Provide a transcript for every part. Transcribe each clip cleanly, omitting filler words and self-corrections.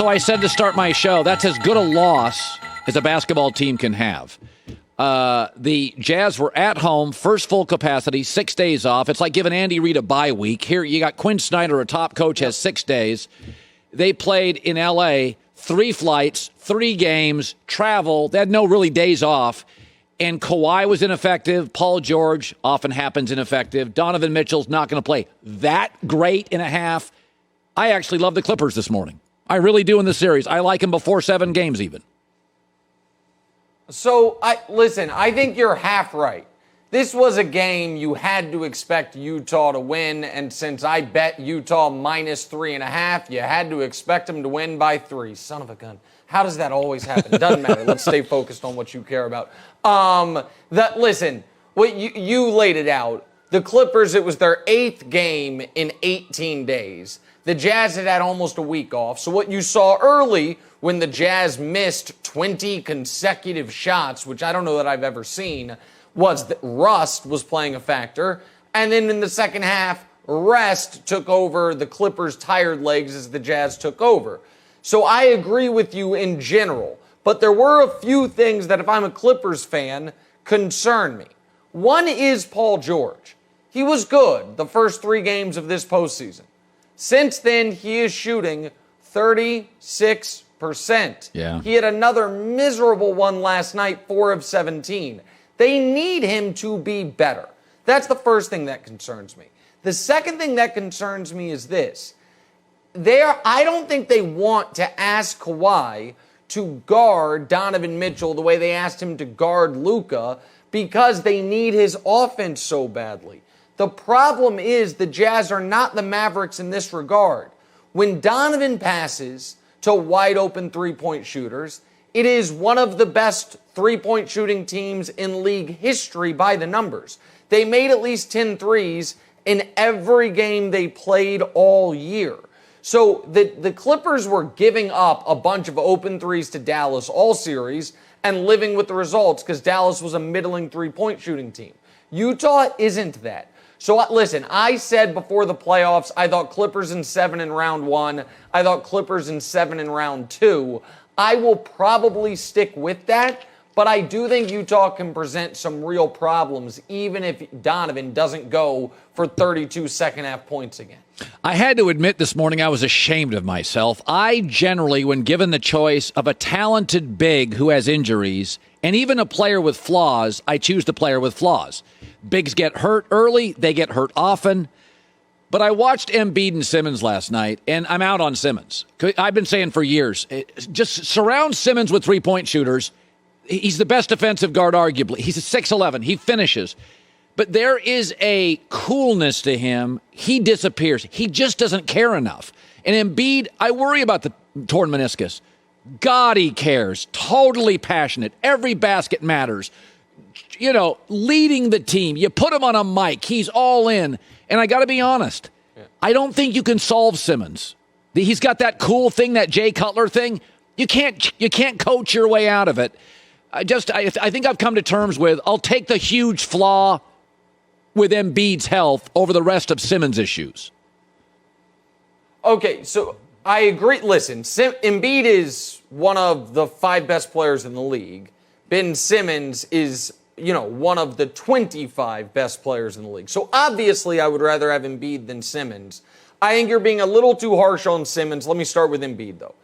So I said to start my show, that's as good a loss as a basketball team can have. The Jazz were at home, first full capacity, 6 days off. It's like giving Andy Reid a bye week. Here you got Quinn Snyder, a top coach, has 6 days. They played in L.A., 3 flights, 3 games, travel. They had no really days off. And Kawhi was ineffective. Paul George often happens ineffective. Donovan Mitchell's not going to play that great in a half. I actually love the Clippers this morning. I really do in the series. I like them before 7 games even. So, I think you're half right. This was a game you had to expect Utah to win, and since I bet Utah -3.5, you had to expect them to win by 3. Son of a gun. How does that always happen? It doesn't matter. Let's stay focused on what you care about. What you laid it out. The Clippers, it was their 8th game in 18 days. The Jazz had almost a week off. So what you saw early when the Jazz missed 20 consecutive shots, which I don't know that I've ever seen, was that rust was playing a factor. And then in the second half, rest took over the Clippers' tired legs as the Jazz took over. So I agree with you in general. But there were a few things that, if I'm a Clippers fan, concern me. One is Paul George. He was good the first 3 games of this postseason. Since then, he is shooting 36%. Yeah. He had another miserable one last night, 4 of 17. They need him to be better. That's the first thing that concerns me. The second thing that concerns me is this. I don't think they want to ask Kawhi to guard Donovan Mitchell the way they asked him to guard Luka because they need his offense so badly. The problem is the Jazz are not the Mavericks in this regard. When Donovan passes to wide open three-point shooters, it is one of the best three-point shooting teams in league history by the numbers. They made at least 10 threes in every game they played all year. So the Clippers were giving up a bunch of open threes to Dallas all series and living with the results because Dallas was a middling three-point shooting team. Utah isn't that. So listen, I said before the playoffs, I thought Clippers in 7 in round 1. I thought Clippers in 7 in round 2. I will probably stick with that, but I do think Utah can present some real problems even if Donovan doesn't go for 32 second-half points again. I had to admit this morning I was ashamed of myself. I generally, when given the choice of a talented big who has injuries and even a player with flaws, I choose the player with flaws. Bigs get hurt early. They get hurt often. But I watched Embiid and Simmons last night, and I'm out on Simmons. I've been saying for years, just surround Simmons with three-point shooters. He's the best defensive guard, arguably. He's a 6'11". He finishes. But there is a coolness to him. He disappears. He just doesn't care enough. And Embiid, I worry about the torn meniscus. God, he cares. Totally passionate. Every basket matters. You know, leading the team. You put him on a mic. He's all in. And I got to be honest. Yeah. I don't think you can solve Simmons. He's got that cool thing, that Jay Cutler thing. You can't coach your way out of it. I think I've come to terms with I'll take the huge flaw with Embiid's health over the rest of Simmons' issues. Okay, so I agree. Listen, Embiid is one of the 5 best players in the league. Ben Simmons is, one of the 25 best players in the league. So obviously I would rather have Embiid than Simmons. I think you're being a little too harsh on Simmons. Let me start with Embiid, though.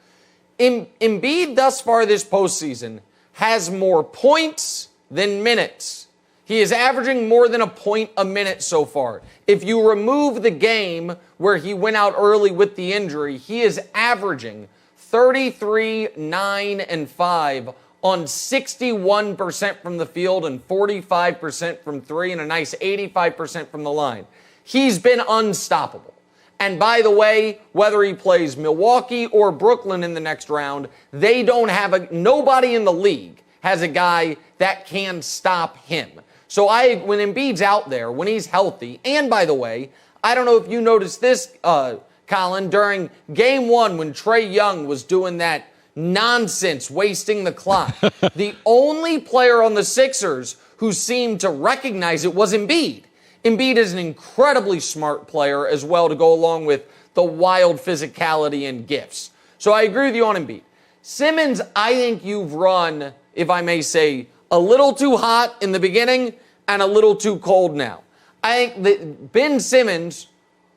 Embiid thus far this postseason has more points than minutes. He is averaging more than a point a minute so far. If you remove the game where he went out early with the injury, he is averaging 33, 9, and 5 on 61% from the field and 45% from 3 and a nice 85% from the line. He's been unstoppable. And by the way, whether he plays Milwaukee or Brooklyn in the next round, they don't have nobody in the league has a guy that can stop him. So when Embiid's out there, when he's healthy, and by the way, I don't know if you noticed this, Colin, during game 1 when Trae Young was doing that nonsense, wasting the clock, the only player on the Sixers who seemed to recognize it was Embiid. Embiid is an incredibly smart player as well to go along with the wild physicality and gifts. So I agree with you on Embiid. Simmons, I think you've run, if I may say, a little too hot in the beginning and a little too cold now. I think that Ben Simmons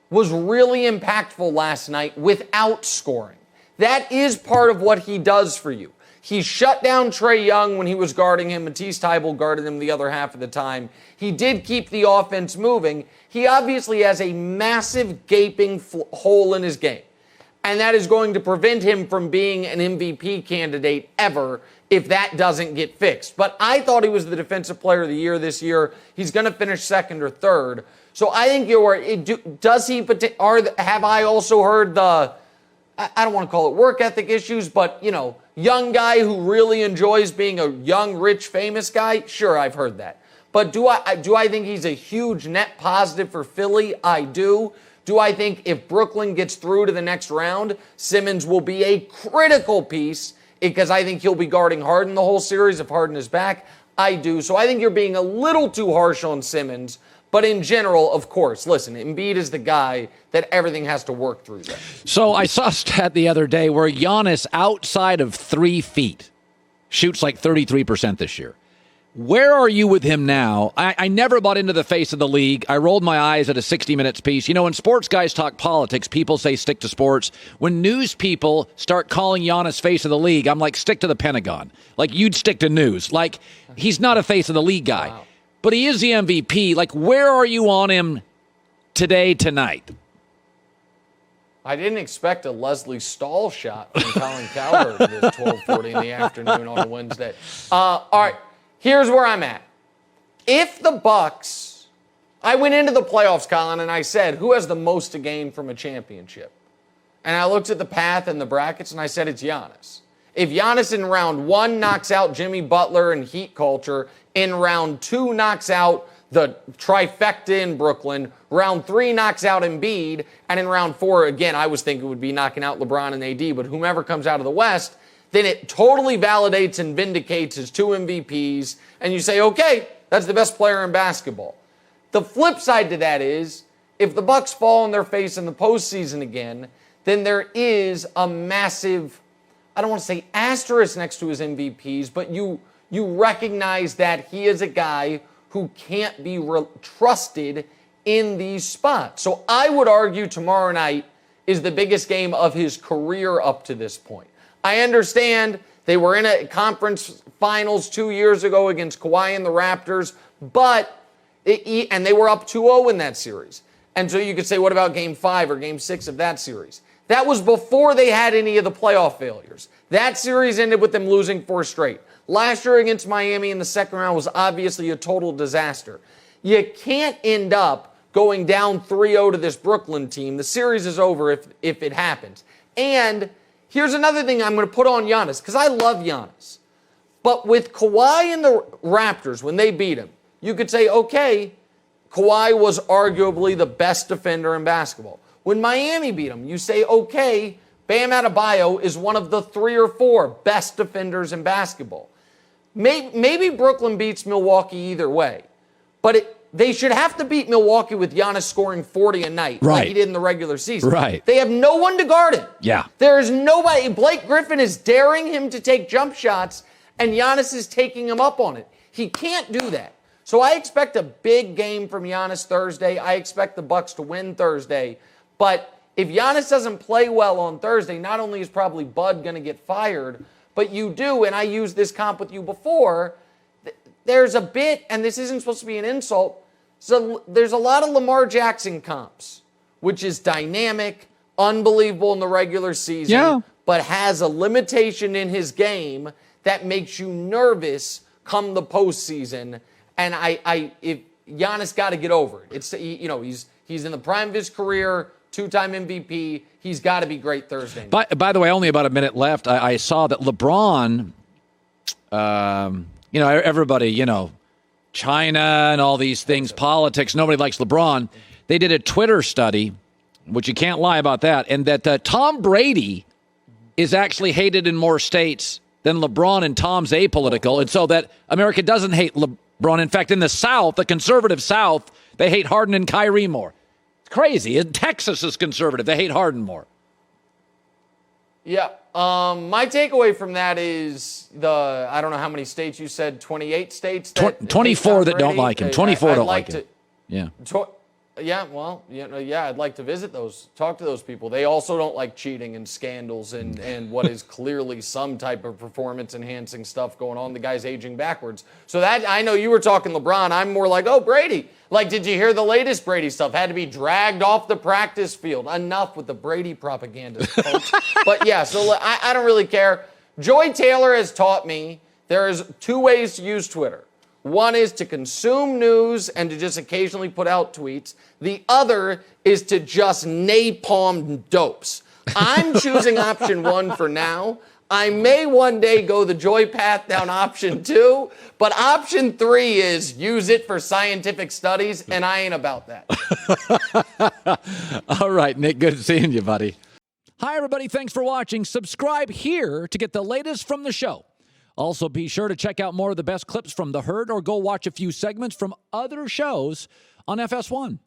was really impactful last night without scoring. That is part of what he does for you. He shut down Trae Young when he was guarding him. Matisse Thybulle guarded him the other half of the time. He did keep the offense moving. He obviously has a massive gaping hole in his game. And that is going to prevent him from being an MVP candidate ever if that doesn't get fixed. But I thought he was the Defensive Player of the Year this year. He's going to finish second or third. So I think have I also heard I don't want to call it work ethic issues, but, young guy who really enjoys being a young, rich, famous guy? Sure, I've heard that. But do I think he's a huge net positive for Philly? I do. Do I think if Brooklyn gets through to the next round, Simmons will be a critical piece because I think he'll be guarding Harden the whole series if Harden is back? I do. So I think you're being a little too harsh on Simmons. But in general, of course, listen, Embiid is the guy that everything has to work through there. So I saw a stat the other day where Giannis, outside of 3 feet, shoots like 33% this year. Where are you with him now? I never bought into the face of the league. I rolled my eyes at a 60 Minutes piece. When sports guys talk politics, people say stick to sports. When news people start calling Giannis face of the league, I'm like, stick to the Pentagon. Like, you'd stick to news. Like, he's not a face of the league guy. Wow. But he is the MVP. Like, where are you on him tonight? I didn't expect a Leslie Stahl shot from Colin Cowherd at 12:40 in the afternoon on a Wednesday. All right. Here's where I'm at. If the Bucks, I went into the playoffs, Colin, and I said, who has the most to gain from a championship? And I looked at the path and the brackets, and I said it's Giannis. If Giannis in round 1 knocks out Jimmy Butler and Heat culture, in round 2 knocks out the trifecta in Brooklyn, round 3 knocks out Embiid, and in round 4, again, I was thinking it would be knocking out LeBron and AD, but whomever comes out of the West, then it totally validates and vindicates his 2 MVPs, and you say, okay, that's the best player in basketball. The flip side to that is, if the Bucks fall on their face in the postseason again, then there is a massive, I don't want to say asterisk next to his MVPs, but you recognize that he is a guy who can't be trusted in these spots. So I would argue tomorrow night is the biggest game of his career up to this point. I understand they were in a conference finals 2 years ago against Kawhi and the Raptors, and they were up 2-0 in that series. And so you could say, what about Game 5 or Game 6 of that series? That was before they had any of the playoff failures. That series ended with them losing 4 straight. Last year against Miami in the second round was obviously a total disaster. You can't end up going down 3-0 to this Brooklyn team. The series is over if it happens. And here's another thing I'm going to put on Giannis, because I love Giannis. But with Kawhi and the Raptors, when they beat him, you could say, okay, Kawhi was arguably the best defender in basketball. When Miami beat him, you say, okay, Bam Adebayo is one of the 3 or 4 best defenders in basketball. Maybe Brooklyn beats Milwaukee either way, but they should have to beat Milwaukee with Giannis scoring 40 a night, right, like he did in the regular season. Right. They have no one to guard him. Yeah. There is nobody. Blake Griffin is daring him to take jump shots, and Giannis is taking him up on it. He can't do that. So I expect a big game from Giannis Thursday. I expect the Bucks to win Thursday. But if Giannis doesn't play well on Thursday, not only is probably Bud going to get fired, but you do, and I used this comp with you before, there's a bit, and this isn't supposed to be an insult, so there's a lot of Lamar Jackson comps, which is dynamic, unbelievable in the regular season, but has a limitation in his game that makes you nervous come the postseason. And if Giannis got to get over it. He's in the prime of his career, 2-time MVP. He's got to be great Thursday night. By the way, only about a minute left. I saw that LeBron, everybody, China and all these things, politics, nobody likes LeBron. They did a Twitter study, which you can't lie about that, and that Tom Brady is actually hated in more states than LeBron, and Tom's apolitical, and so that America doesn't hate LeBron. In fact, in the South, the conservative South, they hate Harden and Kyrie more. It's crazy. Texas is conservative. They hate Harden more. Yeah. My takeaway from that is I don't know how many states you said, 28 states? 24 that don't like him. 24 don't like him. Yeah. I'd like to visit those, talk to those people. They also don't like cheating and scandals and what is clearly some type of performance-enhancing stuff going on. The guy's aging backwards. So that, I know you were talking LeBron. I'm more like, oh, Brady. Like, did you hear the latest Brady stuff? Had to be dragged off the practice field. Enough with the Brady propaganda, folks. But yeah, so I don't really care. Joy Taylor has taught me there's two ways to use Twitter. One is to consume news and to just occasionally put out tweets. The other is to just napalm dopes. I'm choosing option one for now. I may one day go the joy path down option two, but option three is use it for scientific studies, and I ain't about that. All right, Nick, good seeing you, buddy. Hi, everybody. Thanks for watching. Subscribe here to get the latest from the show. Also, be sure to check out more of the best clips from The Herd or go watch a few segments from other shows on FS1.